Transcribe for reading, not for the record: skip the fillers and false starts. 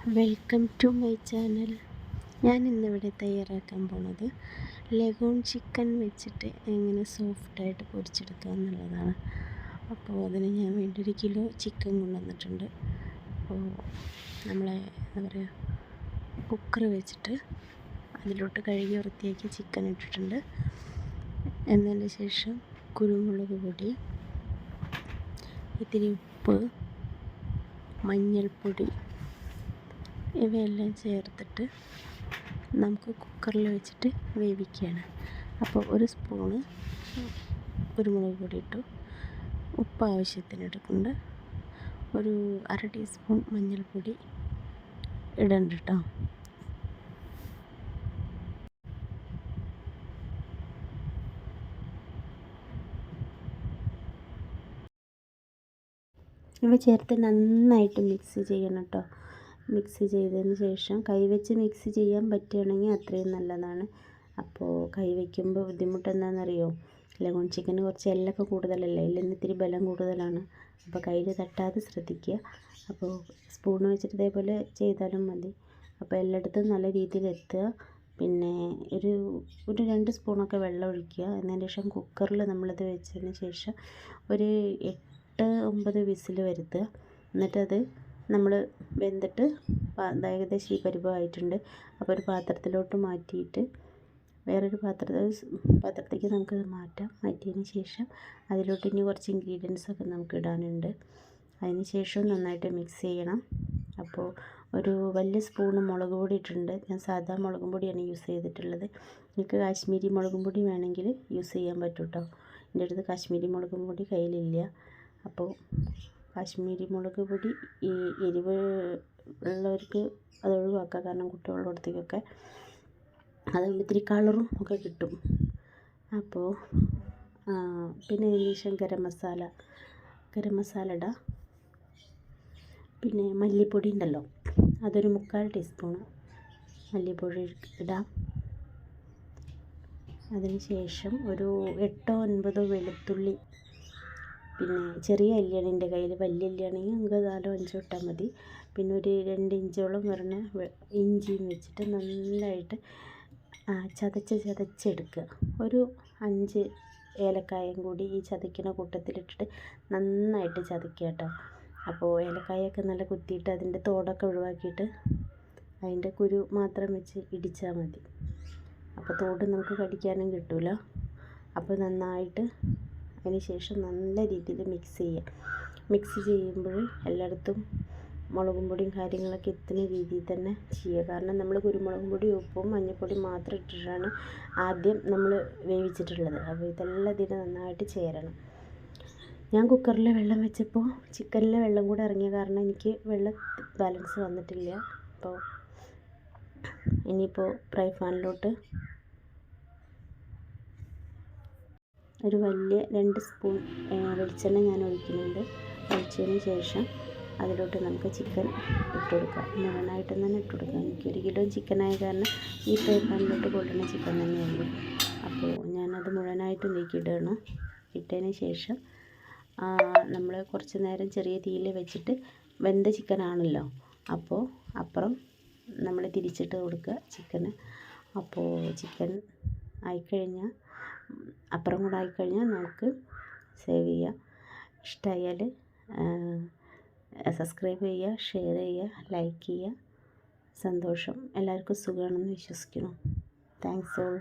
Welcome to my channel. ഞാൻ ഇന്നിവിടെ തയ്യാറാക്കാൻ പോണത് ലഗോൺ ചിക്കൻ വെച്ചിട്ട് എങ്ങനെ സോഫ്റ്റായിട്ട് പൊരിച്ചെടുക്കുക എന്നുള്ളതാണ്. അപ്പോൾ അതിന് ഞാൻ വേണ്ടി 1 കിലോ ചിക്കൻ കൊണ്ടുവന്നിട്ടുണ്ട്. അപ്പോൾ നമ്മളെ എന്താ പറയുക, കുക്കർ വെച്ചിട്ട് അതിലോട്ട് കഴുകി വൃത്തിയാക്കി ചിക്കൻ ഇട്ടിട്ടുണ്ട്. എന്നതിന് ശേഷം കുരുമുളക് പൊടി, ഇത്തിരി ഉപ്പ്, മഞ്ഞൾപ്പൊടി ഇവയെല്ലാം ചേർത്തിട്ട് നമുക്ക് കുക്കറിൽ വെച്ചിട്ട് വേവിക്കുകയാണ്. അപ്പോൾ 1 സ്പൂണ് കുരുമുളക് പൊടി ഇട്ടു, ഉപ്പ് ആവശ്യത്തിന് എടുക്കുന്നുണ്ട്, ഒരു 1/2 ടീസ്പൂൺ മഞ്ഞൾപ്പൊടി ഇടണ്ട കേട്ടോ. ഇവ ചേർത്ത് നന്നായിട്ട് മിക്സ് ചെയ്യണം കേട്ടോ. മിക്സ് ചെയ്തതിന് ശേഷം കൈവച്ച് മിക്സ് ചെയ്യാൻ പറ്റുകയാണെങ്കിൽ അത്രയും നല്ലതാണ്. അപ്പോൾ കൈ വയ്ക്കുമ്പോൾ ബുദ്ധിമുട്ട് എന്താണെന്നറിയോ, ലഗോൺ ചിക്കന് കുറച്ച് എല്ലൊക്കെ കൂടുതലല്ലേ, എല്ലിന് ഇത്തിരി ബലം കൂടുതലാണ്. അപ്പോൾ കയ്യിൽ തട്ടാതെ ശ്രദ്ധിക്കുക. അപ്പോൾ സ്പൂൺ വെച്ചിട്ട് ഇതേപോലെ ചെയ്താലും മതി. അപ്പോൾ എല്ലായിടത്തും നല്ല രീതിയിൽ എത്തുക. പിന്നെ ഒരു 2 സ്പൂണൊക്കെ വെള്ളം ഒഴിക്കുക. എന്നതിന് ശേഷം കുക്കറിൽ നമ്മളിത് വെച്ചതിന് ശേഷം ഒരു 8-9 വിസിൽ വരുത്തുക. എന്നിട്ടത് നമ്മൾ വെന്തിട്ട് ഏകദേശം ഈ പരുവമായിട്ടുണ്ട്. അപ്പോൾ ഒരു പാത്രത്തിലോട്ട് മാറ്റിയിട്ട് വേറൊരു പാത്രത്തേക്ക് നമുക്കത് മാറ്റാം. മാറ്റിയതിന് ശേഷം അതിലോട്ട് ഇനി കുറച്ച് ഇൻഗ്രീഡിയൻസൊക്കെ നമുക്ക് ഇടാനുണ്ട്. അതിന് ശേഷം നന്നായിട്ട് മിക്സ് ചെയ്യണം. അപ്പോൾ ഒരു വലിയ സ്പൂണ് മുളക് പൊടി ഇട്ടിട്ടുണ്ട്. ഞാൻ സാധാ മുളകും പൊടിയാണ് യൂസ് ചെയ്തിട്ടുള്ളത്. നിങ്ങൾക്ക് കാശ്മീരി മുളകും പൊടി വേണമെങ്കിൽ യൂസ് ചെയ്യാൻ പറ്റും കേട്ടോ. എൻ്റെ അടുത്ത് കാശ്മീരി മുളകും പൊടി കയ്യിലില്ല. അപ്പോൾ കാശ്മീരി മുളക് പൊടി ഈ എരിവ് ഉള്ളവർക്ക് അത് ഒഴിവാക്കുക. കാരണം കുട്ടികളുള്ളടത്തേക്കൊക്കെ അതുകൊണ്ട് ഇത്തിരി കളറും ഒക്കെ കിട്ടും. അപ്പോൾ പിന്നെ അതിന് ശേഷം ഗരം മസാല ഇടാം. പിന്നെ മല്ലിപ്പൊടി ഉണ്ടല്ലോ, അതൊരു 3/4 ടീസ്പൂണ് മല്ലിപ്പൊടി ഇടാം. അതിന് ശേഷം ഒരു 8-9 വെളുത്തുള്ളി, പിന്നെ ചെറിയ അല്ലിയാണ് എൻ്റെ കയ്യിൽ, വലിയ അല്ലിയാണെങ്കിൽ നമുക്ക് 4-5 ഇട്ടാൽ മതി. പിന്നെ ഒരു 2 ഇഞ്ചോളം വരുന്ന ഇഞ്ചിയും വെച്ചിട്ട് നന്നായിട്ട് ചതച്ചെടുക്കുക. ഒരു 5 ഏലക്കായും കൂടി ഈ ചതയ്ക്കുന്ന കൂട്ടത്തിലിട്ടിട്ട് നന്നായിട്ട് ചതയ്ക്കുക കേട്ടോ. അപ്പോൾ ഏലക്കായൊക്കെ നല്ല കുത്തിയിട്ട് അതിൻ്റെ തോടൊക്കെ ഒഴിവാക്കിയിട്ട് അതിൻ്റെ കുരു മാത്രം വെച്ച് ഇടിച്ചാൽ മതി. അപ്പോൾ തോട് നമുക്ക് കടിക്കാനും കിട്ടില്ല. അപ്പോൾ നന്നായിട്ട് അതിന് ശേഷം നല്ല രീതിയിൽ മിക്സ് ചെയ്യുമ്പോൾ എല്ലായിടത്തും മുളകും പൊടിയും കാര്യങ്ങളൊക്കെ എത്തുന്ന രീതിയിൽ തന്നെ ചെയ്യുക. കാരണം നമ്മൾ കുരുമുളകും പൊടിയും ഉപ്പും മഞ്ഞൾപ്പൊടിയും മാത്രം ഇട്ടിട്ടാണ് ആദ്യം നമ്മൾ വേവിച്ചിട്ടുള്ളത്. അപ്പോൾ ഇതെല്ലാം ഇതിന് നന്നായിട്ട് ചേരണം. ഞാൻ കുക്കറിൽ വെള്ളം വെച്ചപ്പോൾ ചിക്കനിലെ വെള്ളം കൂടെ ഇറങ്ങിയ കാരണം എനിക്ക് വെള്ളം ബാലൻസ് വന്നിട്ടില്ല. അപ്പോൾ ഇനിയിപ്പോൾ ഫ്രൈ പാനിലോട്ട് ഒരു വലിയ 2 സ്പൂൺ വെളിച്ചെണ്ണ ഞാൻ ഒഴിക്കുന്നുണ്ട്. ഒഴിച്ചതിന് ശേഷം അതിലോട്ട് നമുക്ക് ചിക്കൻ ഇട്ട് കൊടുക്കാം. മുഴുവനായിട്ട് തന്നെ ഇട്ട് കൊടുക്കാം. എനിക്ക് 1 കിലോ ചിക്കനായ കാരണം ഈ ഫ്രൈ പാനിലോട്ട് കൊള്ളുന്ന ചിക്കൻ തന്നെയുള്ളൂ. അപ്പോൾ ഞാനത് മുഴുവനായിട്ടും ഇടണം. ഇട്ടതിന് ശേഷം നമ്മൾ കുറച്ച് നേരം ചെറിയ തീയിൽ വെച്ചിട്ട് വെന്ത ചിക്കനാണല്ലോ, അപ്പോൾ അപ്പുറം നമ്മൾ തിരിച്ചിട്ട് കൊടുക്കുക ചിക്കന്. അപ്പോൾ ചിക്കൻ ആയിക്കഴിഞ്ഞാൽ അപ്പുറം കൂടെ ആയിക്കഴിഞ്ഞാൽ നമുക്ക് സേവ് ചെയ്യാം. ഇഷ്ടമായാൽ സബ്സ്ക്രൈബ് ചെയ്യുക, ഷെയർ ചെയ്യുക, ലൈക്ക് ചെയ്യുക. സന്തോഷം. എല്ലാവർക്കും സുഖമാണെന്ന് വിശ്വസിക്കുന്നു. Thanks all.